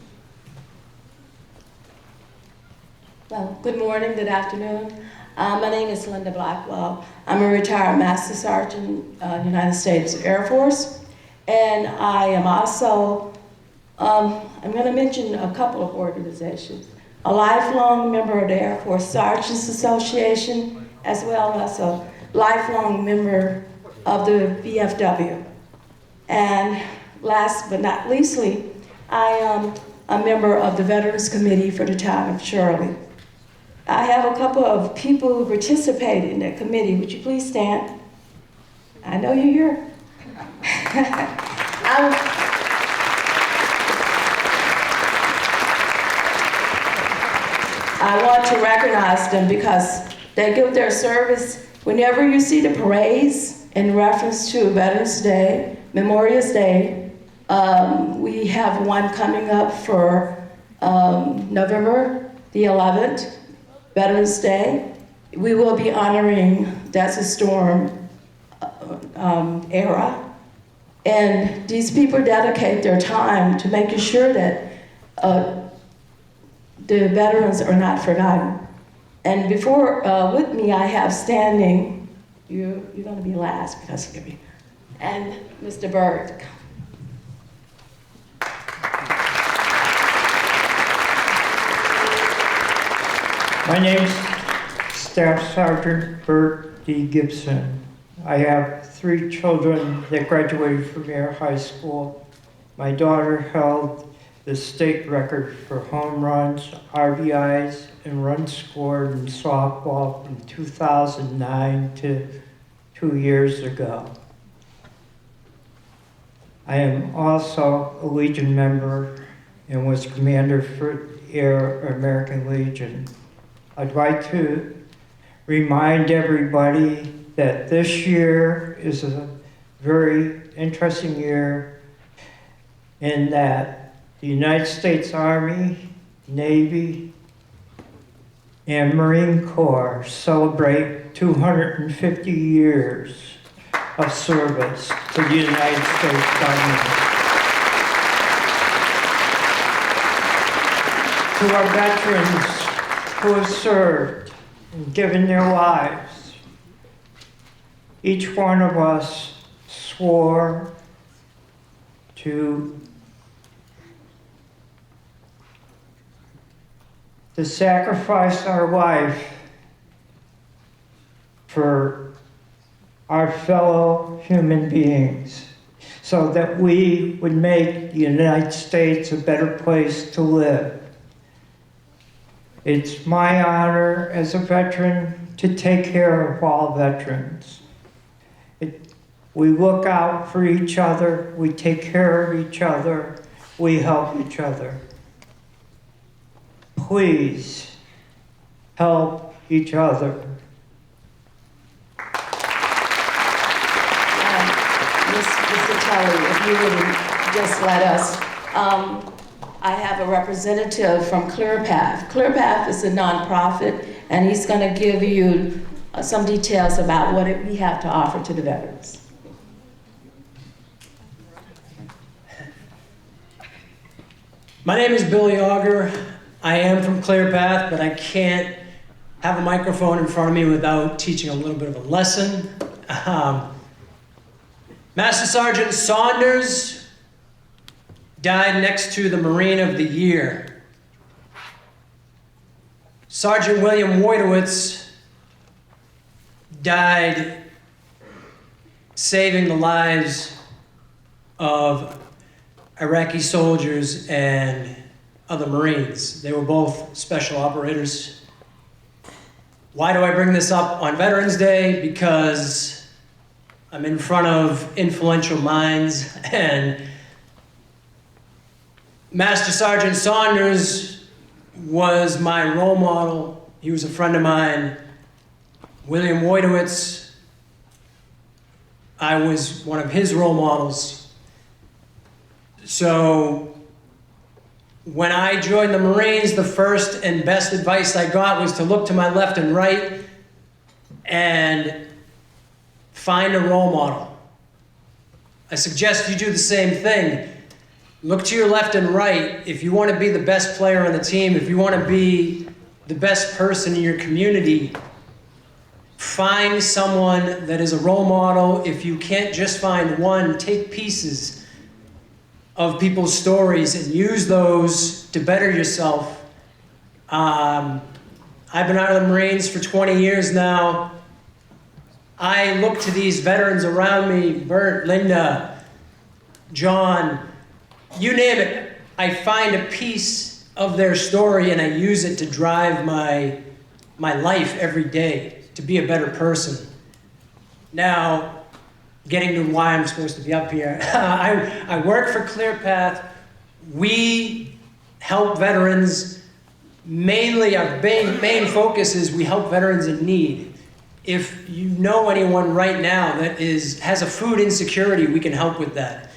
Well, good morning, good afternoon. My name is Linda Blackwell. I'm a retired Master Sergeant, United States Air Force, and I am also, I'm going to mention a couple of organizations. A lifelong member of the Air Force Sergeants Association, as well as a lifelong member of the VFW. And last but not leastly, I am a member of the Veterans Committee for the town of Shirley. I have a couple of people who participated in that committee. Would you please stand? I know you're here. I want to recognize them because they give their service. Whenever you see the parades in reference to Veterans Day, Memorial Day, we have one coming up for November the 11th, Veterans Day. We will be honoring Desert Storm era. And these people dedicate their time to making sure that the veterans are not forgotten. And before, with me, I have standing, you're gonna be last because of me, and Mr. Bird. My name's Staff Sergeant Bert D. Gibson. I have 3 children that graduated from Air High School. My daughter held the state record for home runs, RBIs, and runs scored in softball from 2009 to 2 years ago. I am also a Legion member and was commander for Air American Legion. I'd like to remind everybody that this year is a very interesting year in that the United States Army, Navy, and Marine Corps celebrate 250 years of service to the United States government. To our veterans who have served and given their lives, each one of us swore to sacrifice our life for our fellow human beings so that we would make the United States a better place to live. It's my honor as a veteran to take care of all veterans. We look out for each other, we take care of each other, we help each other. Please help each other. Mr. Tully, if you would just let us, I have a representative from ClearPath. ClearPath is a nonprofit, and he's going to give you some details about what we have to offer to the veterans. My name is Billy Auger. I am from ClearPath, but I can't have a microphone in front of me without teaching a little bit of a lesson. Master Sergeant Saunders died next to the Marine of the Year. Sergeant William Wojtowicz died saving the lives of Iraqi soldiers and other Marines. They were both special operators. Why do I bring this up on Veterans Day? Because I'm in front of influential minds, and Master Sergeant Saunders was my role model. He was a friend of mine. William Wojtowicz, I was one of his role models. So when I joined the Marines, the first and best advice I got was to look to my left and right and find a role model. I suggest you do the same thing. look to your left and right. If you want to be the best player on the team, if you want to be the best person in your community, find someone that is a role model. If you can't just find one, take pieces of people's stories and use those to better yourself. I've been out of the Marines for 20 years now. I look to these veterans around me, Bert, Linda, John, you name it. I find a piece of their story and I use it to drive my life every day to be a better person. Now, getting to why I'm supposed to be up here. I work for ClearPath. We help veterans. Mainly, our main focus is we help veterans in need. If you know anyone right now that has a food insecurity, we can help with that.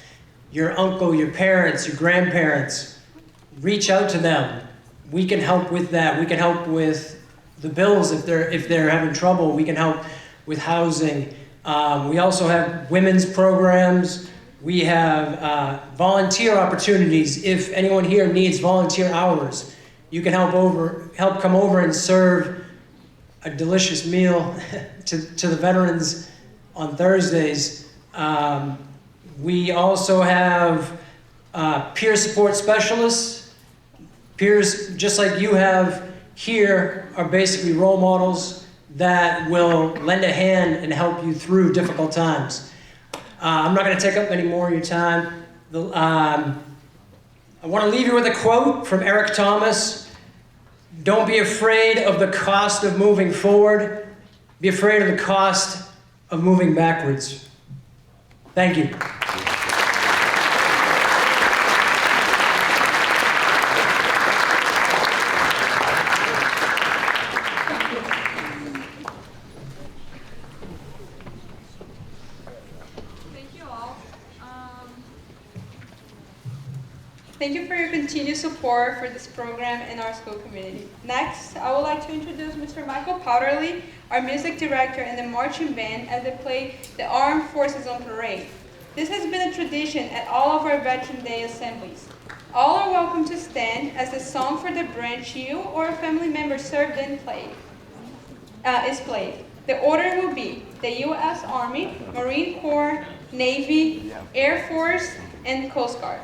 Your uncle, your parents, your grandparents, reach out to them. We can help with that. We can help with the bills if they're having trouble. We can help with housing. We also have women's programs. We have volunteer opportunities. If anyone here needs volunteer hours, you can help come over and serve a delicious meal to the veterans on Thursdays. We also have peer support specialists. Peers, just like you have here, are basically role models that will lend a hand and help you through difficult times. I'm not going to take up any more of your time. I want to leave you with a quote from Eric Thomas. Don't be afraid of the cost of moving forward. Be afraid of the cost of moving backwards. Thank you. Thank you for your continued support for this program and our school community. Next, I would like to introduce Mr. Michael Powderly, our music director and the marching band, as they play the Armed Forces on Parade. This has been a tradition at all of our Veteran Day assemblies. All are welcome to stand as the song for the branch you or a family member served in is played. The order will be the U.S. Army, Marine Corps, Navy, Air Force, and Coast Guard.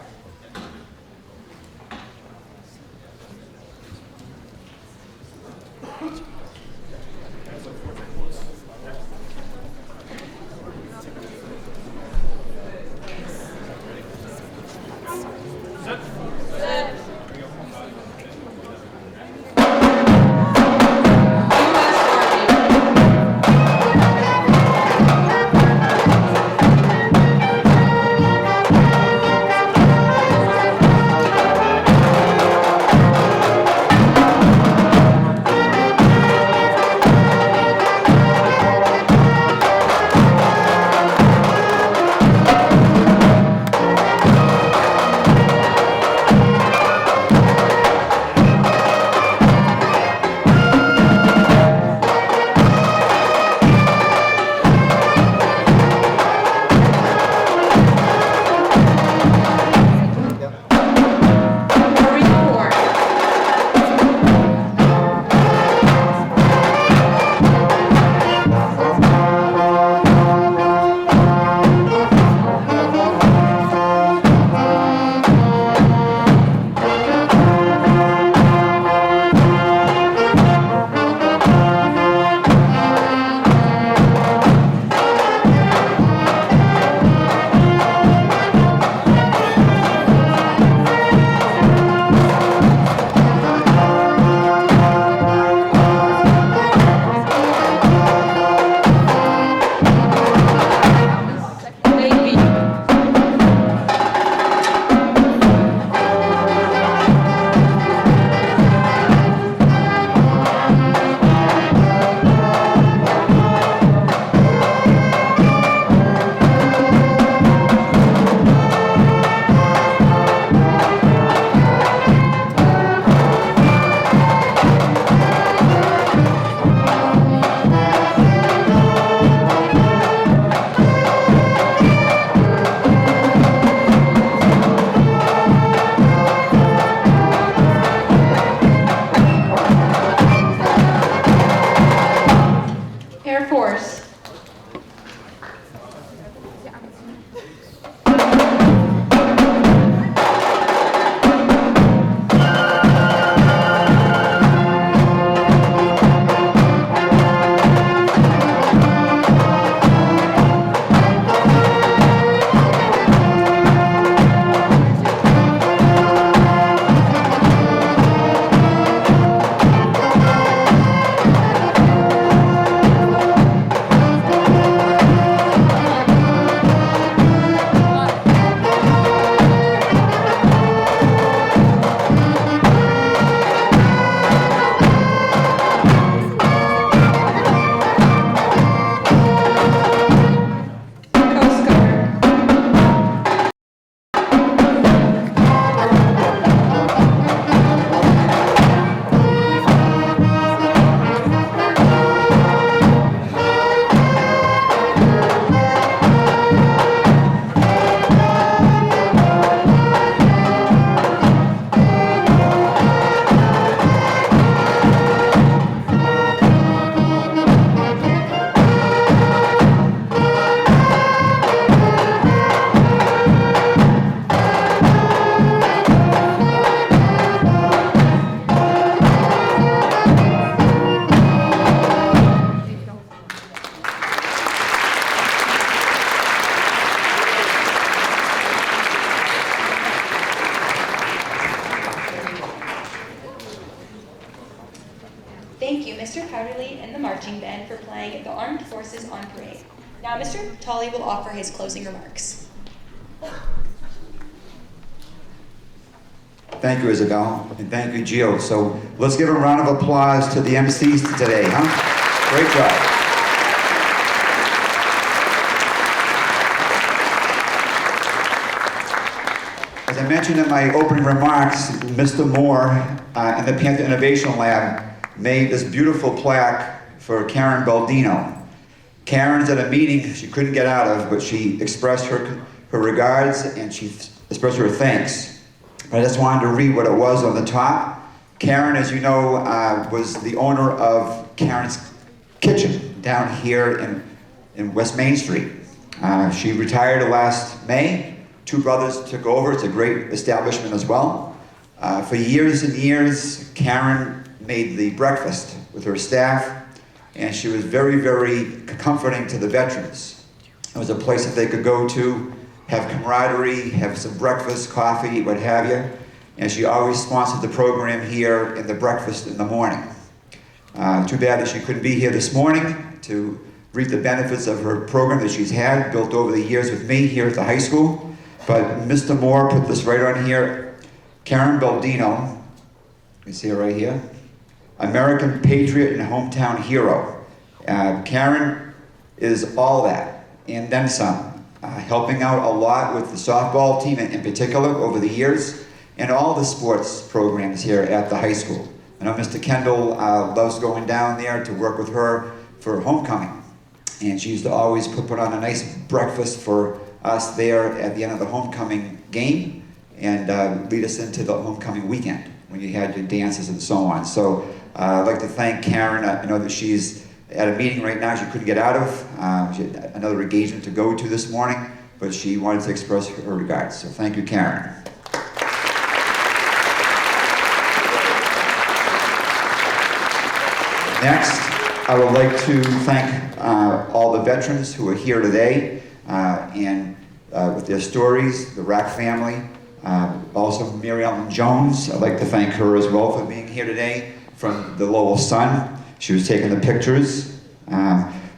congratulate Mr. Powderly and the marching band for playing the Armed Forces on Parade. Now Mr. Tully will offer his closing remarks. Thank you, Isabel, and thank you, Gio. So let's give a round of applause to the MCs today, huh? Great job. As I mentioned in my opening remarks, Mr. Moore and the Panther Innovation Lab made this beautiful plaque for Karen Baldino. Karen's at a meeting she couldn't get out of, but she expressed her regards and she expressed her thanks. I just wanted to read what it was on the top. Karen, as you know, was the owner of Karen's Kitchen down here in West Main Street. She retired last May. Two brothers took over. It's a great establishment as well. For years and years, Karen made the breakfast with her staff, and she was very, very comforting to the veterans. It was a place that they could go to, have camaraderie, have some breakfast, coffee, what have you. And she always sponsored the program here in the breakfast in the morning. Too bad that she couldn't be here this morning to reap the benefits of her program that she's had, built over the years with me here at the high school. But Mr. Moore put this right on here. Karen Baldino, you see her right here, American patriot and hometown hero. Karen is all that, and then some, helping out a lot with the softball team in particular over the years, and all the sports programs here at the high school. I know Mr. Kendall loves going down there to work with her for homecoming, and she used to always put on a nice breakfast for us there at the end of the homecoming game and lead us into the homecoming weekend when you had your dances and so on. So I'd like to thank Karen. I know that she's at a meeting right now she couldn't get out of. She had another engagement to go to this morning, but she wanted to express her regards. So thank you, Karen. Next, I would like to thank all the veterans who are here today and with their stories, the Rack family, also Mary Ellen Jones. I'd like to thank her as well for being here today from the Lowell Sun. She was taking the pictures.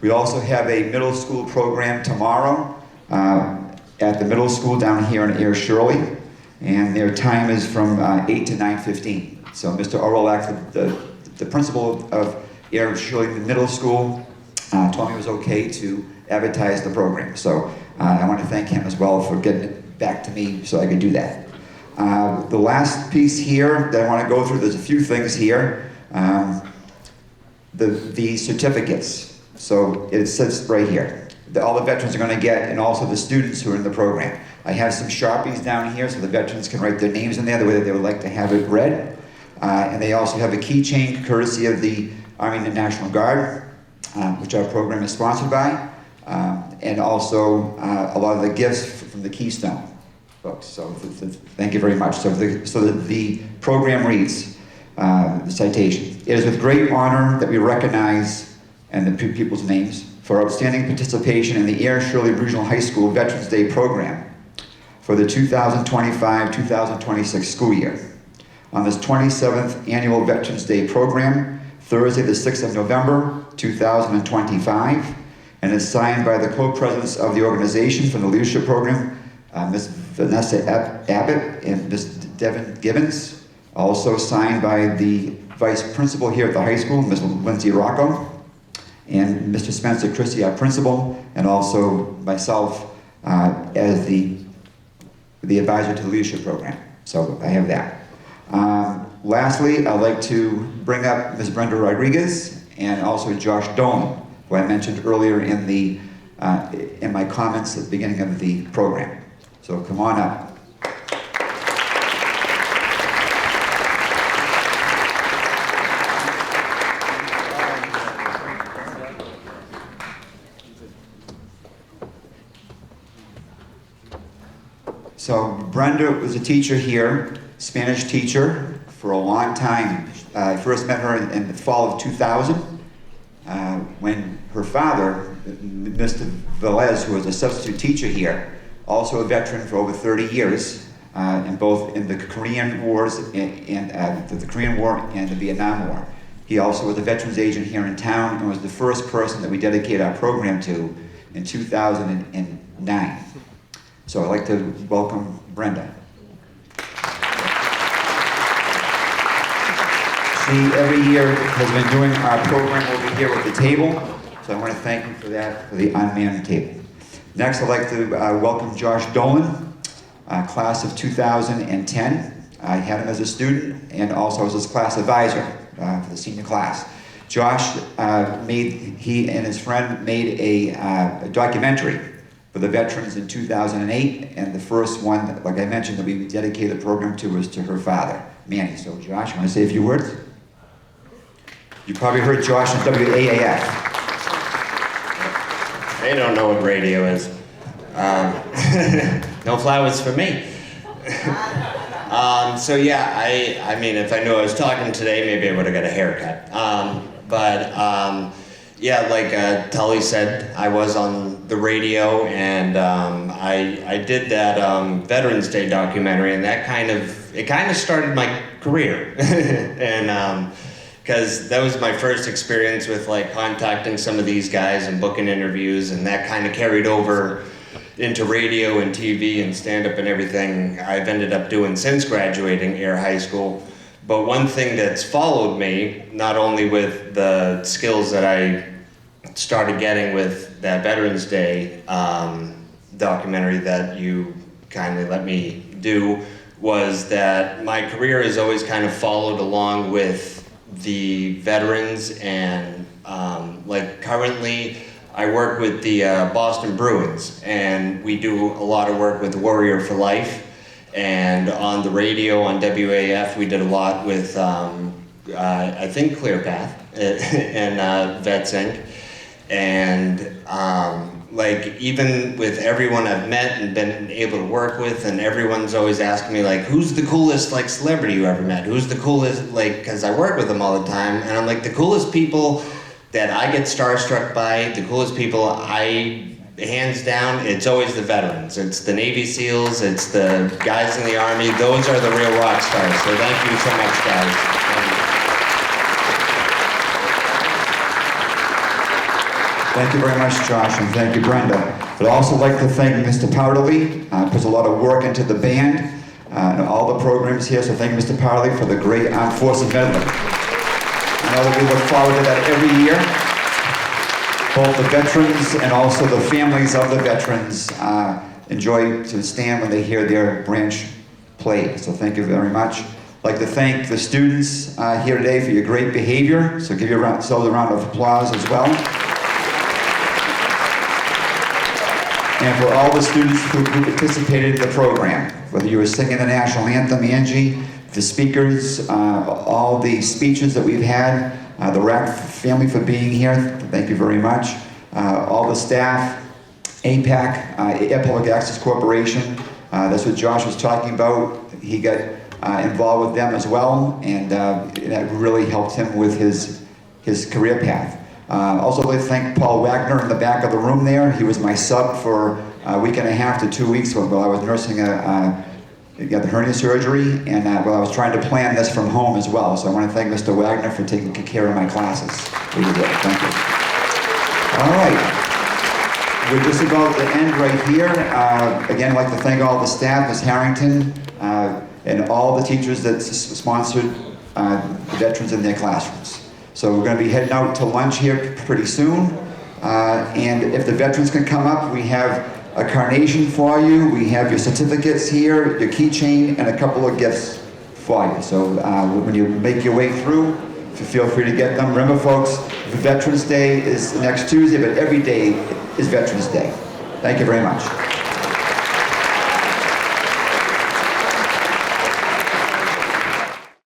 We also have a middle school program tomorrow at the middle school down here in Air Shirley, and their time is from 8 to 9:15. So Mr. Orlak, the principal of Air Shirley Middle School, told me it was okay to advertise the program. So I want to thank him as well for getting it back to me so I could do that. The last piece here that I want to go through, there's a few things here. The certificates. So it says right here, that all the veterans are going to get, and also the students who are in the program. I have some Sharpies down here so the veterans can write their names in there the way that they would like to have it read. And they also have a keychain courtesy of the Army and National Guard, which our program is sponsored by. And also a lot of the gifts from the Keystone folks. So thank you very much. So the program reads, the citation. It is with great honor that we recognize, and the people's names, for outstanding participation in the Air Shirley Regional High School Veterans Day program for the 2025-2026 school year. On this 27th annual Veterans Day program, Thursday the 6th of November, 2025, and is signed by the co-presidents of the organization from the leadership program, Ms. Vanessa Abbott and Ms. Devin Gibbons, also signed by the vice principal here at the high school, Ms. Lindsay Rocco, and Mr. Spencer Christie, our principal, and also myself as the advisor to the leadership program. So I have that. Lastly, I'd like to bring up Ms. Brenda Rodriguez and also Josh Dolan, who I mentioned earlier in my comments at the beginning of the program. So come on up. So Brenda was a teacher here, Spanish teacher for a long time. I first met her in the fall of 2000 when her father, Mr. Velez, who was a substitute teacher here, also a veteran for over 30 years, in both in the Korean Wars and the Korean War and the Vietnam War. He also was a veterans agent here in town and was the first person that we dedicated our program to in 2009. So I'd like to welcome Brenda. She, every year, has been doing our program over here at the table, so I want to thank you for that, for the unmanned table. Next, I'd like to welcome Josh Dolan, class of 2010. I had him as a student and also as his class advisor for the senior class. Josh, he and his friend made a documentary for the veterans in 2008, and the first one, like I mentioned, that we dedicated the program to was to her father, Manny. So Josh, you want to say a few words? You probably heard Josh on WAAF. They don't know what radio is. No flowers for me. So yeah, I mean, if I knew I was talking today, maybe I would have got a haircut. Yeah, like Tully said, I was on the radio, and I did that Veterans Day documentary, and that kind of started my career, and because that was my first experience with like contacting some of these guys and booking interviews, and that kind of carried over into radio and TV and stand-up and everything I've ended up doing since graduating Air High School. But one thing that's followed me, not only with the skills that I started getting with that Veterans Day documentary that you kindly let me do, was that my career has always kind of followed along with the veterans, and like currently I work with the Boston Bruins, and we do a lot of work with Warrior for Life, and on the radio on WAF we did a lot with I think ClearPath and Vets Inc. And like even with everyone I've met and been able to work with, and everyone's always asking me like, who's the coolest like celebrity you ever met? Who's the coolest, like, because I work with them all the time, and I'm like, the coolest people that I get starstruck by, the coolest people hands down, it's always the veterans. It's the Navy SEALs, it's the guys in the Army. Those are the real rock stars. So thank you so much, guys. Thank you very much, Josh, and thank you, Brenda. But I'd also like to thank Mr. Powderly, puts a lot of work into the band and all the programs here, so thank you, Mr. Powderly, for the great Armed Forces medal. I know that we look forward to that every year. Both the veterans and also the families of the veterans enjoy to stand when they hear their branch played, so thank you very much. I'd like to thank the students here today for your great behavior, so give yourselves a round of applause as well. And for all the students who participated in the program, whether you were singing the national anthem, Angie, the speakers, all the speeches that we've had, the RAC family for being here, thank you very much. All the staff, APAC, Air Public Access Corporation, that's what Josh was talking about. He got involved with them as well, and that really helped him with his career path. Also, I'd like to thank Paul Wagner in the back of the room there. He was my sub for a week and a half to 2 weeks while I was nursing got the hernia surgery, and while I was trying to plan this from home as well. So I want to thank Mr. Wagner for taking care of my classes. Really good. Thank you. All right. We're just about to end right here. Again, I'd like to thank all the staff, Ms. Harrington, and all the teachers that sponsored veterans in their classrooms. So we're going to be heading out to lunch here pretty soon. And if the veterans can come up, we have a carnation for you. We have your certificates here, your keychain, and a couple of gifts for you. So when you make your way through, feel free to get them. Remember, folks, Veterans Day is next Tuesday, but every day is Veterans Day. Thank you very much.